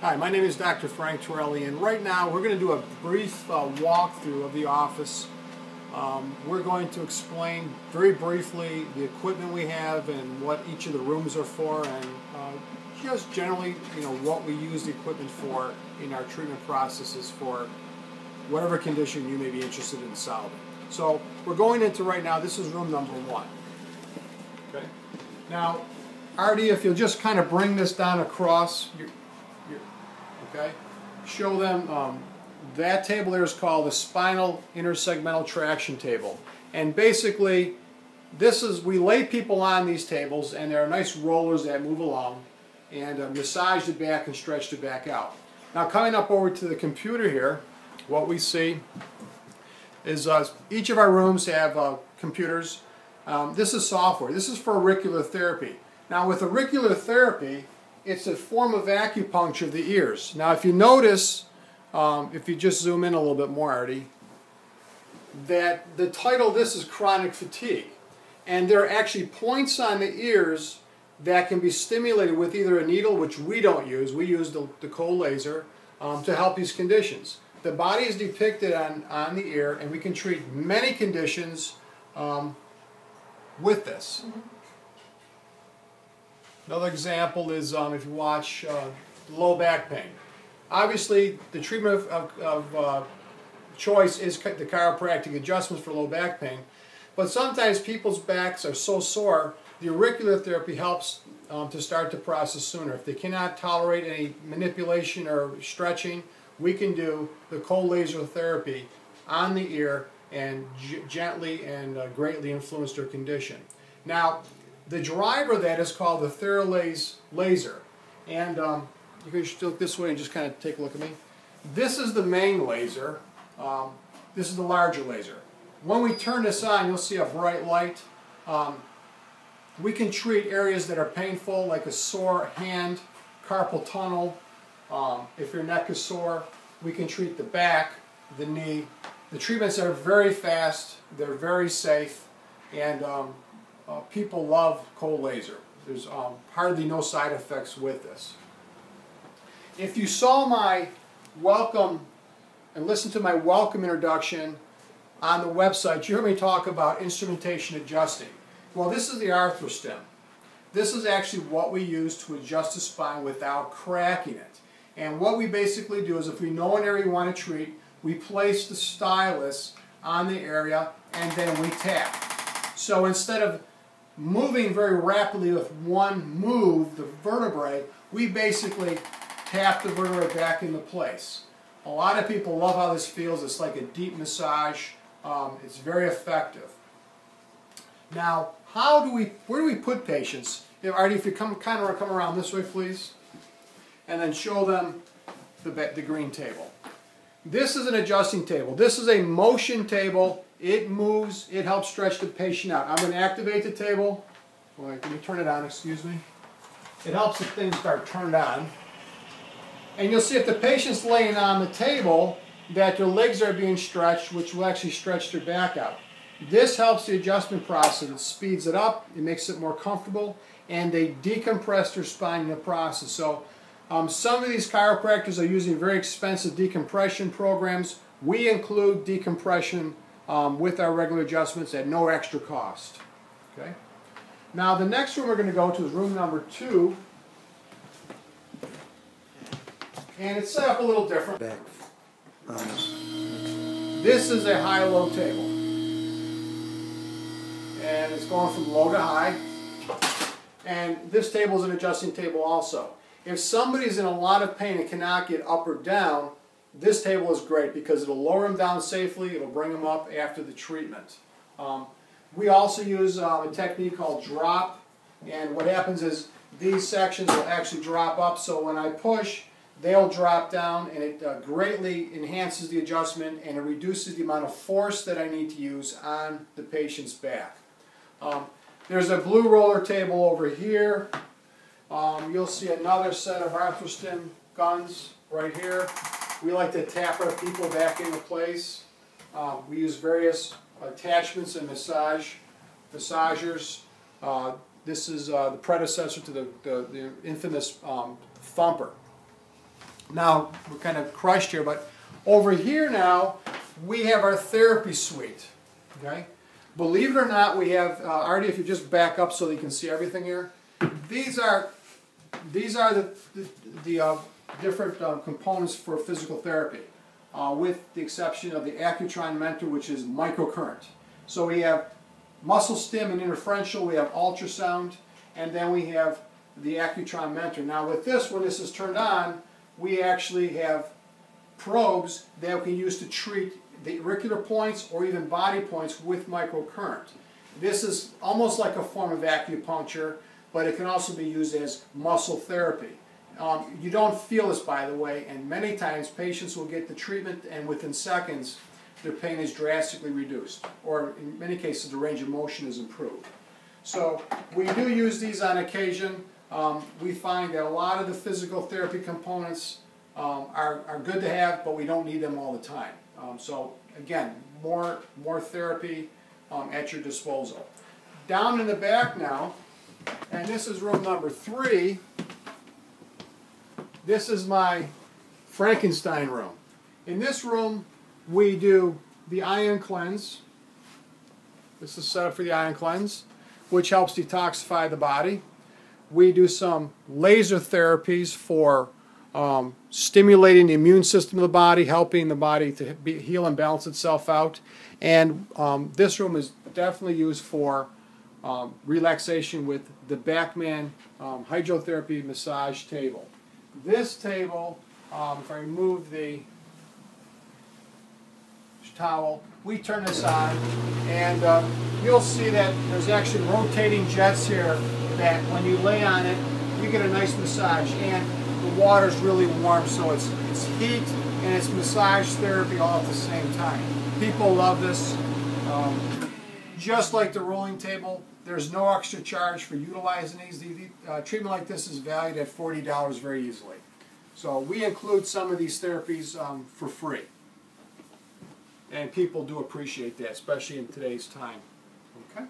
Hi, my name is Dr. Frank Torrelli, and right now we're going to do a brief walkthrough of the office. We're going to explain very briefly the equipment we have and what each of the rooms are for, and just generally, what we use the equipment for in our treatment processes for whatever condition you may be interested in solving. So we're going into right now. This is room number 1. Okay. Now, Artie, if you'll just kind of bring this down across. Okay, show them that table there is called the spinal intersegmental traction table, and basically we lay people on these tables, and there are nice rollers that move along and massage the back and stretch the back out. Now, coming up over to the computer here, what we see is each of our rooms have computers. This is software. This is for auricular therapy. Now, with auricular therapy, it's a form of acupuncture of the ears. Now, if you notice, if you just zoom in a little bit more, Artie, that the title of this is chronic fatigue. And there are actually points on the ears that can be stimulated with either a needle, which we don't use. We use the cold laser to help these conditions. The body is depicted on the ear, and we can treat many conditions with this. Another example is if you watch low back pain. Obviously, the treatment of choice is the chiropractic adjustments for low back pain, but sometimes people's backs are so sore, the auricular therapy helps to start the process sooner. If they cannot tolerate any manipulation or stretching, we can do the cold laser therapy on the ear and gently and greatly influence their condition. Now, the driver of that is called the Theralase laser, and you can just look this way and just kind of take a look at me. This is the main laser. This is the larger laser. When we turn this on, you'll see a bright light. We can treat areas that are painful, like a sore hand, carpal tunnel. If your neck is sore, we can treat the back, the knee. The treatments are very fast. They're very safe, and people love cold laser. There's hardly no side effects with this. If you saw my welcome and listened to my welcome introduction on the website, you heard me talk about instrumentation adjusting. Well, this is the ArthroStim. This is actually what we use to adjust the spine without cracking it. And what we basically do is, if we know an area we want to treat, we place the stylus on the area and then we tap. So instead of moving very rapidly with one move, the vertebrae, we basically tap the vertebrae back into place. A lot of people love how this feels. It's like a deep massage. It's very effective. Now, where do we put patients? Artie, if you come around this way, please, and then show them the green table. This is an adjusting table. This is a motion table. It moves, it helps stretch the patient out. I'm going to activate the table. Wait, let me turn it on, excuse me. It helps the thing start turned on. And you'll see if the patient's laying on the table that their legs are being stretched, which will actually stretch their back out. This helps the adjustment process. It speeds it up, it makes it more comfortable, and they decompress their spine in the process. So some of these chiropractors are using very expensive decompression programs. We include decompression with our regular adjustments at no extra cost. Okay. Now, the next room we're going to go to is room number 2, and it's set up a little different. This is a high-low table, and it's going from low to high. And this table is an adjusting table also. If somebody's in a lot of pain and cannot get up or down, this table is great because it'll lower them down safely, it'll bring them up after the treatment. We also use a technique called drop, and what happens is these sections will actually drop up, so when I push, they'll drop down, and it greatly enhances the adjustment, and it reduces the amount of force that I need to use on the patient's back. There's a blue roller table over here. You'll see another set of ArthroStim guns right here. We like to tap our people back into place. We use various attachments and massagers. This is the predecessor to the infamous thumper. Now, we're kind of crushed here, but over here now, we have our therapy suite, okay? Believe it or not, we have, Artie, if you just back up so that you can see everything here, these are the different components for physical therapy, with the exception of the Accutron Mentor, which is microcurrent. So we have muscle stim and interferential, we have ultrasound, and then we have the Accutron Mentor. Now with this, when this is turned on, we actually have probes that we can use to treat the auricular points or even body points with microcurrent. This is almost like a form of acupuncture, but it can also be used as muscle therapy. You don't feel this, by the way, and many times patients will get the treatment and within seconds their pain is drastically reduced, or in many cases the range of motion is improved. So we do use these on occasion. We find that a lot of the physical therapy components are good to have, but we don't need them all the time. So again, more therapy at your disposal. Down in the back now, and this is room number 3, this is my Frankenstein room. In this room, we do the ion cleanse. This is set up for the ion cleanse, which helps detoxify the body. We do some laser therapies for stimulating the immune system of the body, helping the body to heal and balance itself out. And this room is definitely used for relaxation with the Backman hydrotherapy massage table. This table, if I remove the towel, we turn this on, and you'll see that there's actually rotating jets here that when you lay on it, you get a nice massage, and the water's really warm, so it's heat and it's massage therapy all at the same time. People love this. Just like the rolling table, there's no extra charge for utilizing these. The treatment like this is valued at $40 very easily. So we include some of these therapies for free. And people do appreciate that, especially in today's time. Okay?